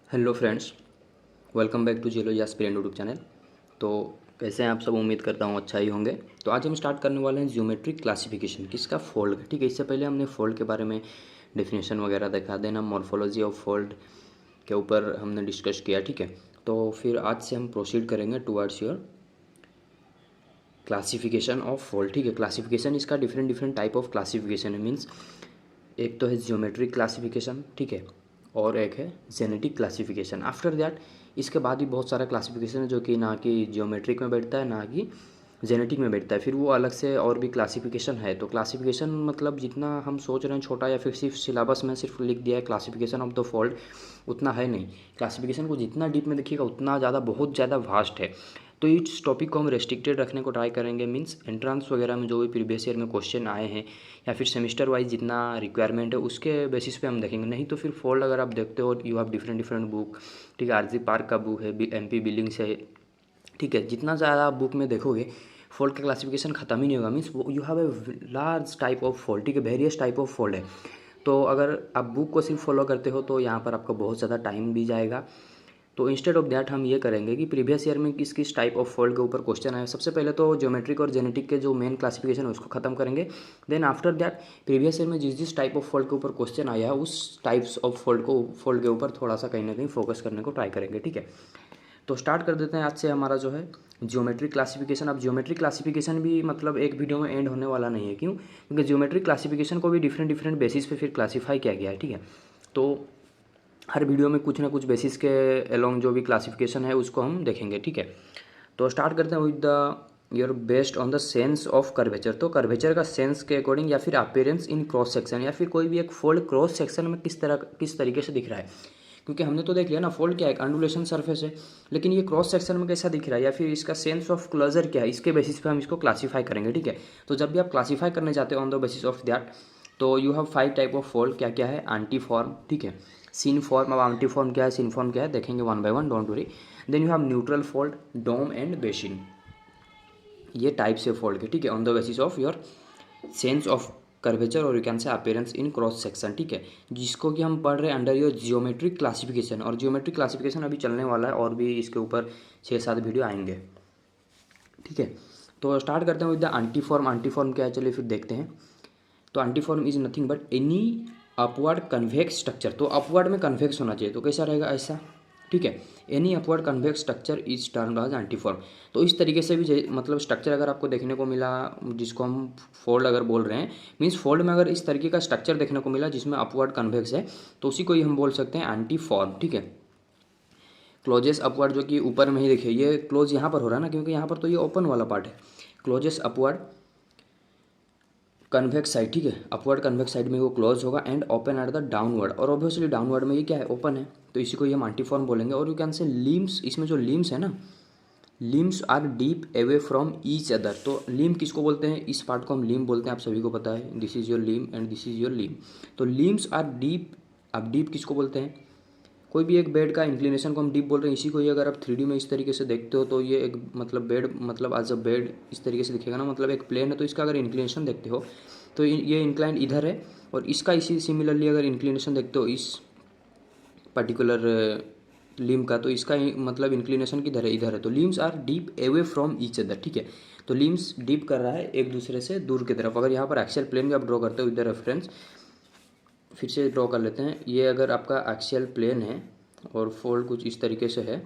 Hello friends, welcome back to geo aspirant YouTube channel. तो कैसे हैं आप सब? उम्मीद करता हूँ अच्छा ही होंगे। तो आज हम स्टार्ट करने वाले हैं ज्योमेट्रिक क्लासिफिकेशन किसका, फोल्ड का। ठीक है, इससे पहले हमने फोल्ड के बारे में डेफिनेशन वगैरह दिखा देना, मॉर्फोलॉजी ऑफ फोल्ड के ऊपर हमने डिस्कस किया। ठीक है, तो फिर आज से हम प्रोसीड करेंगे towards your classification of fold. ठीक है, क्लासिफिकेशन इसका different different type of classification है। मीन्स एक तो है ज्योमेट्रिक क्लासिफिकेशन, ठीक है, और एक है जेनेटिक क्लासिफिकेशन। आफ्टर दैट इसके बाद भी बहुत सारा क्लासिफिकेशन है जो कि ना कि ज्योमेट्रिक में बैठता है ना कि जेनेटिक में बैठता है। फिर वो अलग से और भी क्लासिफिकेशन है। तो क्लासिफिकेशन मतलब जितना हम सोच रहे हैं छोटा, या फिर सिर्फ सिलेबस में सिर्फ लिख दिया है क्लासिफिकेशन ऑफ द फोल्ड, उतना है नहीं। क्लासिफिकेशन को जितना डीप में देखिएगा उतना ज़्यादा, बहुत ज़्यादा वास्ट है। तो इस टॉपिक को हम रेस्ट्रिक्टेड रखने को ट्राई करेंगे। मीन्स एंट्रांस वगैरह में जो भी प्रीवियस ईयर में क्वेश्चन आए हैं या फिर सेमेस्टर वाइज जितना रिक्वायरमेंट है उसके बेसिस पे हम देखेंगे। नहीं तो फिर फोल्ड अगर आप देखते हो, you have different different book. ठीक है, आरजी पार्क का बुक है, एमपी बिलिंग्स है। ठीक है, जितना ज़्यादा आप बुक में देखोगे फोल्ड का क्लासिफिकेशन खत्म ही नहीं होगा। Means you have a large type of fold. ठीक है, वेरियस टाइप ऑफ फोल्ड है। तो अगर आप बुक को सिर्फ फॉलो करते हो तो यहाँ पर आपका बहुत ज़्यादा टाइम भी जाएगा। तो इंस्टेड ऑफ दैट हम ये करेंगे कि प्रीवियस ईयर में किस किस टाइप ऑफ फोल्ड के ऊपर क्वेश्चन आए। सबसे पहले तो ज्योमेट्रिक और जेनेटिक के जो मेन क्लासिफिकेशन है उसको खत्म करेंगे। Then after that previous year में जिस जिस टाइप ऑफ फोल्ड के ऊपर क्वेश्चन आया है उस टाइप्स ऑफ फोल्ड के ऊपर थोड़ा सा कहीं ना कहीं फोकस करने को ट्राई करेंगे। ठीक है, तो स्टार्ट कर देते हैं आज से हमारा जो है ज्योमेट्रिक क्लासिफिकेशन। अब ज्योमेट्रिक क्लासिफिकेशन भी मतलब एक वीडियो में एंड होने वाला नहीं है। क्यों? क्योंकि ज्योमेट्रिक क्लासिफिकेशन को भी डिफरेंट डिफरेंट बेसिस पे फिर क्लासीफाई किया गया है। ठीक है, तो हर वीडियो में कुछ ना कुछ बेसिस के अलोंग जो भी क्लासिफिकेशन है उसको हम देखेंगे। ठीक है, तो स्टार्ट करते हैं with the your based on the sense of curvature. तो कर्वेचर का सेंस के अकॉर्डिंग या फिर अपीयरेंस इन क्रॉस सेक्शन, या फिर कोई भी एक फोल्ड क्रॉस सेक्शन में किस तरीके से दिख रहा है। क्योंकि हमने तो देख लिया ना फोल्ड क्या है, एक अंडुलेशन सरफेस है, लेकिन ये क्रॉस सेक्शन में कैसा दिख रहा है या फिर इसका सेंस ऑफ क्लोजर क्या है, इसके बेसिस पे हम इसको क्लासीफाई करेंगे। ठीक है, तो जब भी आप क्लासीफाई करने जाते हो on the basis of that, तो you have 5 type of fold. क्या क्या है? एंटी फॉर्म, ठीक है, सीन फॉर्म। अब एंटी फॉर्म क्या है, सीन फॉर्म क्या है, देखेंगे one by one, don't worry. Then you have neutral fold, dome and basin. ये टाइप से फोल्ड के, ठीक है, on the basis of your sense of curvature और you can say appearance in cross section. ठीक है, जिसको कि हम पढ़ रहे हैं अंडर योर जियोमेट्रिक क्लासिफिकेशन। और जियोमेट्रिक क्लासिफिकेशन अभी चलने वाला है और भी इसके ऊपर 6-7 वीडियो आएंगे। ठीक है, तो स्टार्ट करते हैं with the antiform. Antiform क्या है चलिए फिर देखते हैं। तो antiform is nothing but any upward convex structure. तो अपवर्ड में कन्वेक्स होना चाहिए, तो कैसा रहेगा? ऐसा। ठीक है, any upward convex structure is termed as antiform. तो इस तरीके से भी मतलब स्ट्रक्चर अगर आपको देखने को मिला जिसको हम फोल्ड अगर बोल रहे हैं, मीन्स फोल्ड में अगर इस तरीके का स्ट्रक्चर देखने को मिला जिसमें अपवर्ड कन्वेक्स है, तो उसी को ही हम बोल सकते हैं एंटी फॉर्म। ठीक है, क्लोजेस अपवर्ड जो कि ऊपर में ही देखिए, ये क्लोज यहाँ पर हो रहा है ना, क्योंकि यहाँ पर तो ये ओपन वाला पार्ट है। क्लोजेस अपवर्ड कन्वेक्स साइड, ठीक है, अपवर्ड कन्वेक्स साइड में वो क्लोज होगा and open at the downward. और ऑब्वियसली डाउनवर्ड में ये क्या है? ओपन है, तो इसी को ही हम एंटीफॉर्म बोलेंगे। और यू कैन से लिम्स, इसमें जो लिम्स है ना, limbs are dip away from each other. तो लिम किसको बोलते हैं? इस पार्ट को हम लिम बोलते हैं, आप सभी को पता है। This is your limb and this is your limb. तो लिम्स आर डीप। अब डीप किसको बोलते हैं? कोई भी एक बेड का इंक्लिनेशन को हम डीप बोल रहे हैं। इसी को ही अगर आप 3D में इस तरीके से देखते हो तो ये एक मतलब बेड, मतलब एज अ बेड इस तरीके से दिखेगा ना, मतलब एक प्लेन है, तो इसका अगर इंक्लिनेशन देखते हो तो ये इंक्लाइन इधर है, और इसका इसी सिमिलरली अगर इंक्लिनेशन देखते हो इस पर्टिकुलर लिम का, तो इसका मतलब इंक्लिनेशन किधर है? इधर है। तो limbs are dip away from each other. ठीक है, तो लिम्स डीप कर रहा है एक दूसरे से दूर की तरफ। अगर यहाँ पर एक्सियल प्लेन भी आप ड्रॉ करते हो विद द रेफरेंस, फिर से ड्रॉ कर लेते हैं। ये अगर आपका एक्सियल प्लेन है और फोल्ड कुछ इस तरीके से है,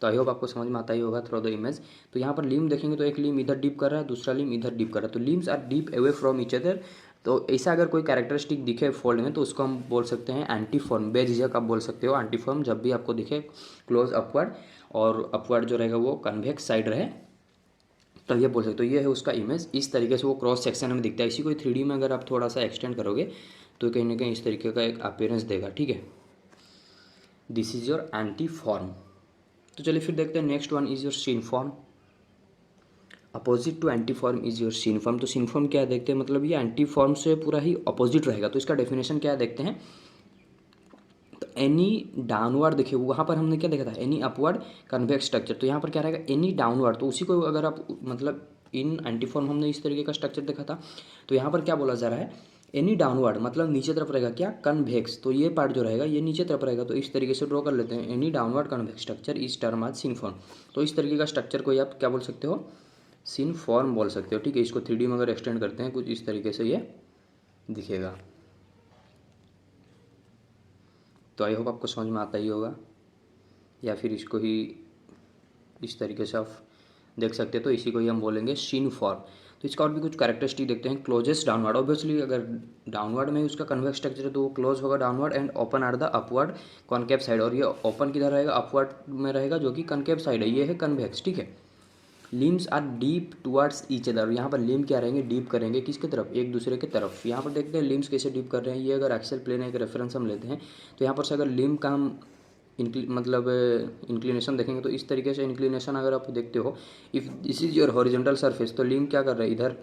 तो आई होप आपको समझ में आता ही होगा थ्रू द इमेज। तो यहाँ पर लिम देखेंगे तो एक लिम इधर डीप कर रहा है, दूसरा लिम इधर डीप कर रहा है, तो limbs are dip away from each other. तो ऐसा अगर कोई कैरेक्टरिस्टिक दिखे फोल्ड में तो उसको हम बोल सकते हैं एंटी फॉर्म। बेझिझक आप बोल सकते हो एंटी फॉर्म जब भी आपको दिखे क्लोज अपवर्ड, और अपवर्ड जो रहेगा वो कन्वेक्स साइड रहे, तो ये बोल सकते हो। ये है उसका इमेज, इस तरीके से वो क्रॉस सेक्शन में दिखता है। इसी को 3D में अगर आप थोड़ा सा एक्सटेंड करोगे तो कहीं ना कहीं इस तरीके का एक अपीयरेंस देगा। ठीक है, this is your antiform. तो चलिए फिर देखते हैं next one is your synform. Opposite to antiform is your synform. तो सीन फॉर्म क्या है देखते हैं, मतलब ये एंटी फॉर्म से पूरा ही अपोजिट रहेगा। तो इसका डेफिनेशन क्या है देखते हैं। तो एनी डाउनवर्ड, देखिए वहाँ पर हमने क्या देखा था, एनी अपवर्ड कन्वेक्स स्ट्रक्चर। तो यहाँ पर क्या रहेगा? Any downward. तो उसी को अगर आप मतलब इन एंटी फॉर्म हमने इस तरीके का स्ट्रक्चर देखा था, तो यहाँ पर क्या बोला जा रहा है? एनी डाउनवर्ड मतलब नीचे तरफ रहेगा क्या, कन्वेक्स, तो ये पार्ट जो रहेगा ये नीचे तरफ रहेगा, तो इस तरीके से ड्रॉ कर लेते हैं। एनी डाउनवर्ड कन्वेक्स स्ट्रक्चर इस टर्म आज सिन फॉर्म, तो इस तरीके का स्ट्रक्चर को आप क्या बोल सकते हो, सिन फॉर्म बोल सकते हो। ठीक है, इसको 3D में अगर एक्सटेंड करते हैं कुछ इस तरीके से ये दिखेगा। तो आई होप आपको समझ में आता ही होगा, या फिर इसको ही इस तरीके से आप देख सकते हैं, तो इसी को ही हम बोलेंगे सिन फॉर्म। तो इसका और भी कुछ कैरेक्टरिस्टिक देखते हैं। क्लोजेस्ट डाउनवर्ड, ऑब्वियसली अगर डाउनवर्ड में उसका कन्वेक्स स्ट्रक्चर है तो वो क्लोज होगा downward, and open are the upward concave side, और ये ओपन किधर रहेगा, अपवर्ड में रहेगा जो कि कनकेव साइड है, ये है कन्वेक्स। ठीक है, limbs are dip towards each other, यहाँ पर लिम क्या रहेंगे, डीप करेंगे किसके तरफ, एक दूसरे की तरफ। यहाँ पर देखते हैं लिम्स कैसे डीप कर रहे हैं। ये अगर एक्सेल प्लेन एक रेफरेंस हम लेते हैं तो यहाँ पर से अगर लिम का हम मतलब इंक्लिनेशन देखेंगे तो इस तरीके से इंक्लिनेशन अगर आप देखते हो, if this is your horizontal surface, तो लिम क्या कर रहा है, इधर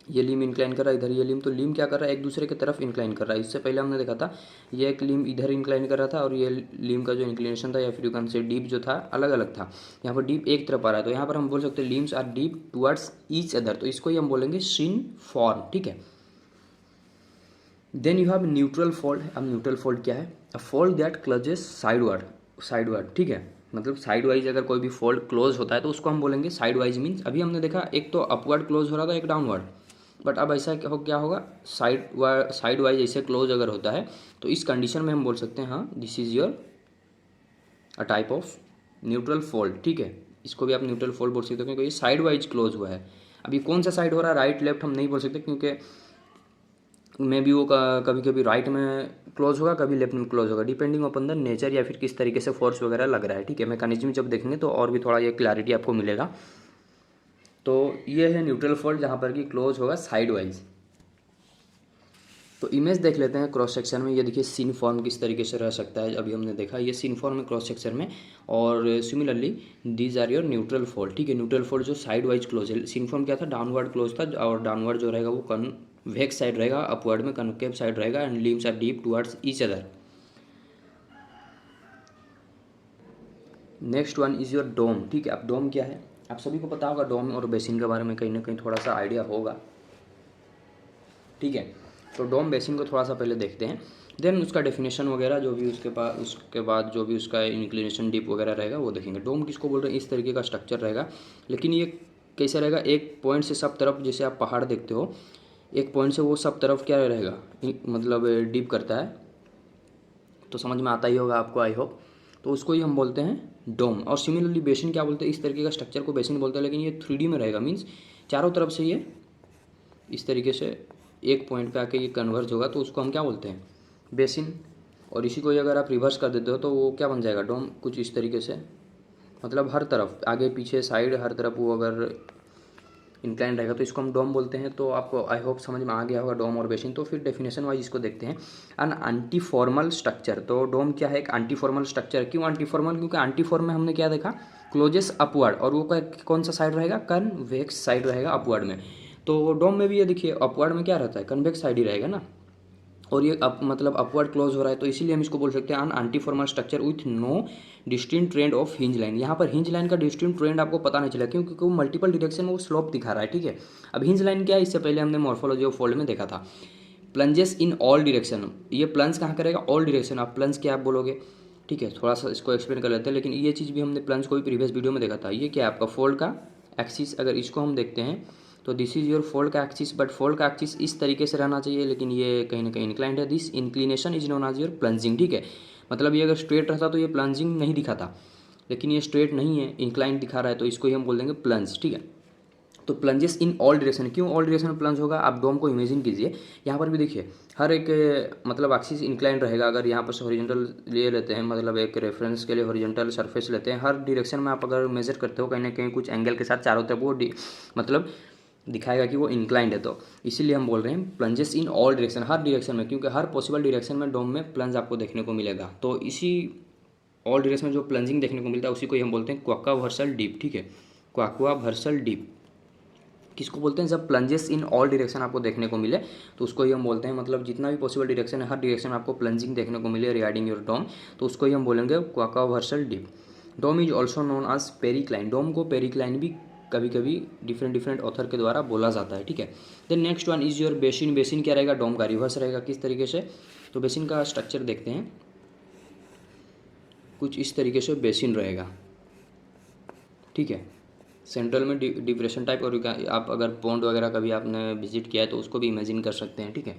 ये लिम इंक्लाइन कर रहा है, इधर ये लिम, तो लिम क्या कर रहा है, एक दूसरे की तरफ इंक्लाइन कर रहा है। इससे पहले हमने देखा था ये एक लिम इधर इंक्लाइन कर रहा था, और ये लिम का जो इंक्लिनेशन था या फिर यू कैन से डीप जो था अलग अलग था। यहाँ पर डीप एक तरफ आ रहा है, तो यहाँ पर हम बोल सकते हैं limbs are dip towards each other, तो इसको ही हम बोलेंगे सिन फॉर्म। ठीक है, then you have neutral fold. अब न्यूट्रल फोल्ड क्या है, a fold that closes sideward. ठीक है, मतलब साइड वाइज अगर कोई भी फोल्ड क्लोज होता है तो उसको हम बोलेंगे साइड वाइज। मीन्स अभी हमने देखा एक तो अपवर्ड क्लोज हो रहा था, एक डाउनवर्ड, बट अब ऐसा क्या होगा, साइड वाइज ऐसे क्लोज अगर होता है तो इस कंडीशन में हम बोल सकते हैं हाँ this is your a type of neutral fold. ठीक है, इसको भी आप न्यूट्रल फोल्ड बोल सकते हो क्योंकि ये साइड वाइज क्लोज हुआ है। अभी कौन सा साइड हो रहा है, राइट लेफ्ट हम नहीं बोल सकते, क्योंकि मे भी वो कभी कभी राइट में क्लोज होगा, कभी लेफ्ट में क्लोज होगा, डिपेंडिंग अपॉन द नेचर या फिर किस तरीके से फोर्स वगैरह लग रहा है। ठीक है, मैकेनिज्म जब देखेंगे तो और भी थोड़ा ये क्लैरिटी आपको मिलेगा। तो ये है न्यूट्रल फोल्ड जहाँ पर कि क्लोज होगा साइड वाइज। तो इमेज देख लेते हैं क्रॉस सेक्शन में। ये देखिए सिन फॉर्म किस तरीके से रह सकता है, अभी हमने देखा ये सिन फॉर्म है क्रॉस सेक्शन में, और similarly these are your neutral fold. ठीक है, न्यूट्रल फोल्ड जो साइड वाइज क्लोज है, सिन फॉर्म क्या था, डाउनवर्ड क्लोज था, और डाउनवर्ड जो रहेगा वो कन्वेक्स साइड रहेगा, अपवर्ड में कनकेव साइड रहेगा, and limbs are dip towards each other. Next one is your dome. ठीक है, अब डोम क्या है, आप सभी को पता होगा डोम और बेसिन के बारे में कहीं ना कहीं थोड़ा सा आइडिया होगा। ठीक है, तो डोम बेसिन को थोड़ा सा पहले देखते हैं, देन उसका डेफिनेशन वगैरह जो भी उसके बाद जो भी उसका इंक्लिनेशन डीप वगैरह रहेगा वो देखेंगे। डोम किसको बोल रहे हैं, इस तरीके का स्ट्रक्चर रहेगा, लेकिन ये कैसे रहेगा, एक पॉइंट से सब तरफ, जैसे आप पहाड़ देखते हो एक पॉइंट से वो सब तरफ क्या रहेगा, मतलब डीप करता है, तो समझ में आता ही होगा आपको आई होप। तो उसको ही हम बोलते हैं डोम। और सिमिलरली बेसिन क्या बोलते हैं, इस तरीके का स्ट्रक्चर को बेसिन बोलते हैं, लेकिन ये 3D में रहेगा, मीन्स चारों तरफ से ये इस तरीके से एक पॉइंट पे आके ये कन्वर्ज होगा, तो उसको हम क्या बोलते हैं, बेसिन। और इसी को ही अगर आप रिवर्स कर देते हो तो वो क्या बन जाएगा, डोम, कुछ इस तरीके से, मतलब हर तरफ आगे पीछे साइड हर तरफ वो अगर इंक्लाइन रहेगा तो इसको हम डोम बोलते हैं। तो आपको आई होप समझ में आ गया होगा डोम और बेसिन। तो फिर डेफिनेशन वाइज इसको देखते हैं, अन एंटी फॉर्मल स्ट्रक्चर। तो डोम क्या है, एक एंटी फॉर्मल स्ट्रक्चर। क्यों एंटी फॉर्मल, क्योंकि एंटी फॉर्म में हमने क्या देखा, क्लोजेस अपवर्ड, और वो कौन सा साइड रहेगा, कन्वेक्स साइड रहेगा अपवर्ड में। तो डोम में भी ये देखिए अपवर्ड में क्या रहता है, कन्वेक्स साइड ही रहेगा ना, और ये मतलब अपवर्ड क्लोज हो रहा है, तो इसीलिए हम इसको बोल सकते हैं an antiformal structure with no distinct trend of hinge line. यहाँ पर हिंज लाइन का डिस्टिंक्ट ट्रेंड आपको पता नहीं चला, क्योंकि वो मल्टीपल डायरेक्शन में वो स्लोप दिखा रहा है। ठीक है, अब हिंज लाइन क्या है, इससे पहले हमने मॉर्फोलॉजी ऑफ फोल्ड में देखा था, प्लंजेस इन ऑल डायरेक्शन। ये प्लंज कहाँ करेगा, ऑल डायरेक्शन। आप प्लंज क्या आप बोलोगे, ठीक है, थोड़ा सा इसको एक्सप्लेन कर लेते हैं, लेकिन ये चीज़ भी हमने प्लंज को भी प्रीवियस वीडियो में देखा था। ये क्या है आपका फोल्ड का एक्सिस, अगर इसको हम देखते हैं तो दिस इज योर फोल्ड का एक्सिस, बट फोल्ड का एक्सिस इस तरीके से रहना चाहिए, लेकिन ये कहीं ना कहीं इंक्लाइंड है। This inclination is known as your plunging. ठीक है, मतलब ये अगर स्ट्रेट रहता तो ये प्लंजिंग नहीं दिखाता, लेकिन ये स्ट्रेट नहीं है, इंक्लाइंड दिखा रहा है, तो इसको ही हम बोल देंगे प्लंज। ठीक है, तो प्लंजेस इन ऑल डायरेक्शन, क्यों ऑल डायरेक्शन में प्लंज होगा, आप डोम को इमेजिन कीजिए, यहाँ पर भी देखिए हर एक मतलब एक्सिस इंक्लाइंड रहेगा। अगर यहाँ पर से हॉरिजॉन्टल ले लेते हैं, मतलब एक रेफरेंस के लिए हॉरिजॉन्टल सरफेस लेते हैं, हर डायरेक्शन में आप अगर मेजर करते हो कहीं ना कहीं कुछ एंगल के साथ चारों तरफ वो मतलब दिखाएगा कि वो इंक्लाइंड है। तो इसीलिए हम बोल रहे हैं plunges in all direction, her direction में, क्योंकि हर पॉसिबल डायरेक्शन में डोम में प्लंज आपको देखने को मिलेगा। तो इसी ऑल डायरेक्शन में जो प्लंजिंग देखने को मिलता है उसी को हम बोलते हैं क्वाक्वावर्सल डीप। ठीक है, क्वाक्वावर्सल डीप किसको बोलते हैं, जब प्लंजेस इन ऑल डायरेक्शन आपको देखने को मिले तो उसको ही हम बोलते हैं, मतलब जितना भी पॉसिबल डायरेक्शन है हर डायरेक्शन में आपको प्लंजिंग देखने को मिले रिगार्डिंग योर डोम, तो उसको ही हम बोलेंगे quaquaversal dip. Dome is also known as pericline. Dome को पेरिक्लाइन भी कभी कभी डिफरेंट डिफरेंट ऑथर के द्वारा बोला जाता है, ठीक है। Then next one is your basin. Basin क्या रहेगा, डोम का रिवर्स रहेगा। किस तरीके से, तो बेसिन का स्ट्रक्चर देखते हैं, कुछ इस तरीके से बेसिन रहेगा, ठीक है। सेंट्रल में डिप्रेशन टाइप, और आप अगर पॉन्ड वगैरह कभी आपने विजिट किया है तो उसको भी इमेजिन कर सकते हैं, ठीक है।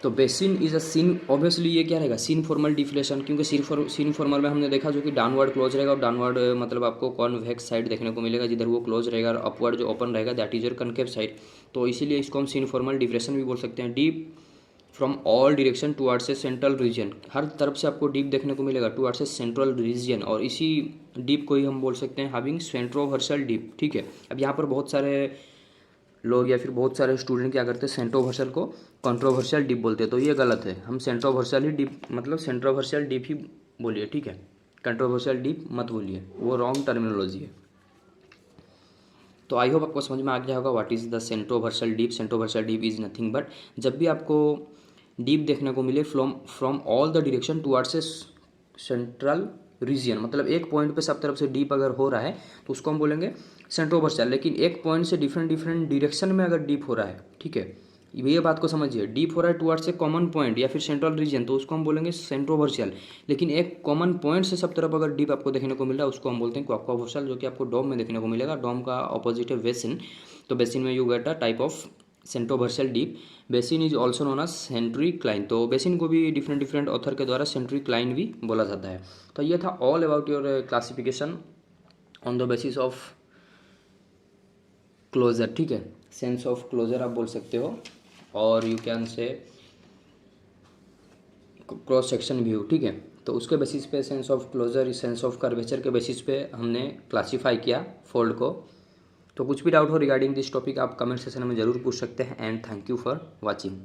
तो basin is a syn, obviously ये क्या रहेगा, सीन फॉर्मल डिफ्लेशन, क्योंकि सीन फॉर्मल में हमने देखा जो कि डाउनवर्ड क्लोज रहेगा, और डाउनवर्ड मतलब आपको कॉन्वेक्स साइड देखने को मिलेगा जिधर वो क्लोज रहेगा, और अपवर्ड जो ओपन रहेगा that is your concave side. तो इसीलिए इसको हम सीन फॉर्मल डिप्रेशन भी बोल सकते हैं। Dip from all direction towards a central region, हर तरफ से आपको डीप देखने को मिलेगा टुवर्ड्स ए सेंट्रल रीजन, और इसी डीप को ही हम बोल सकते हैं हैविंग सेंट्रोवर्सल डीप, ठीक है। अब यहाँ पर बहुत सारे लोग या फिर बहुत सारे स्टूडेंट क्या करते हैं, सेंट्रोवर्सल को कंट्रोवर्शियल डीप बोलते हैं, तो ये गलत है। हम सेंट्रोवर्शियल ही डीप, मतलब सेंट्रोवर्शियल डीप ही बोलिए, ठीक है। कंट्रोवर्शियल डीप मत बोलिए, वो रॉन्ग टर्मिनोलॉजी है। तो आई होप आपको समझ में आ गया होगा what is the centroversial dip. Centroversial dip is nothing but, जब भी आपको डीप देखने को मिले from all the direction towards a central region, मतलब एक पॉइंट पे सब तरफ से डीप अगर हो रहा है तो उसको हम बोलेंगे सेंट्रोवर्शियल। लेकिन एक पॉइंट से डिफरेंट डिफरेंट डायरेक्शन में अगर डीप हो रहा है, ठीक है, ये बात को समझिए, डीप हो रहा है टुवर्ड्स ए कॉमन पॉइंट या फिर सेंट्रल रीजन, तो उसको हम बोलेंगे सेंट्रोवर्शियल। लेकिन एक कॉमन पॉइंट से सब तरफ अगर डीप आपको देखने को मिल रहा है उसको हम बोलते हैं क्वाक्वावर्शियल, जो कि आपको डोम में देखने को मिलेगा। डोम का ऑपोजिट है बेसिन, तो बेसिन में you get a type of centroversial dip. Basin is also known as centrocline, तो बेसिन को भी डिफरेंट डिफरेंट ऑथर के द्वारा सेंट्रीक्लाइन भी बोला जाता है। तो ये था all about your classification on the basis of closure, ठीक है, सेंस ऑफ क्लोजर आप बोल सकते हो, और you can say cross section view, ठीक है। तो उसके बेसिस पे sense of closure, sense of curvature के बेसिस पे हमने क्लासीफाई किया फोल्ड को। तो कुछ भी डाउट हो रिगार्डिंग दिस टॉपिक आप कमेंट सेक्शन में ज़रूर पूछ सकते हैं। And thank you for watching.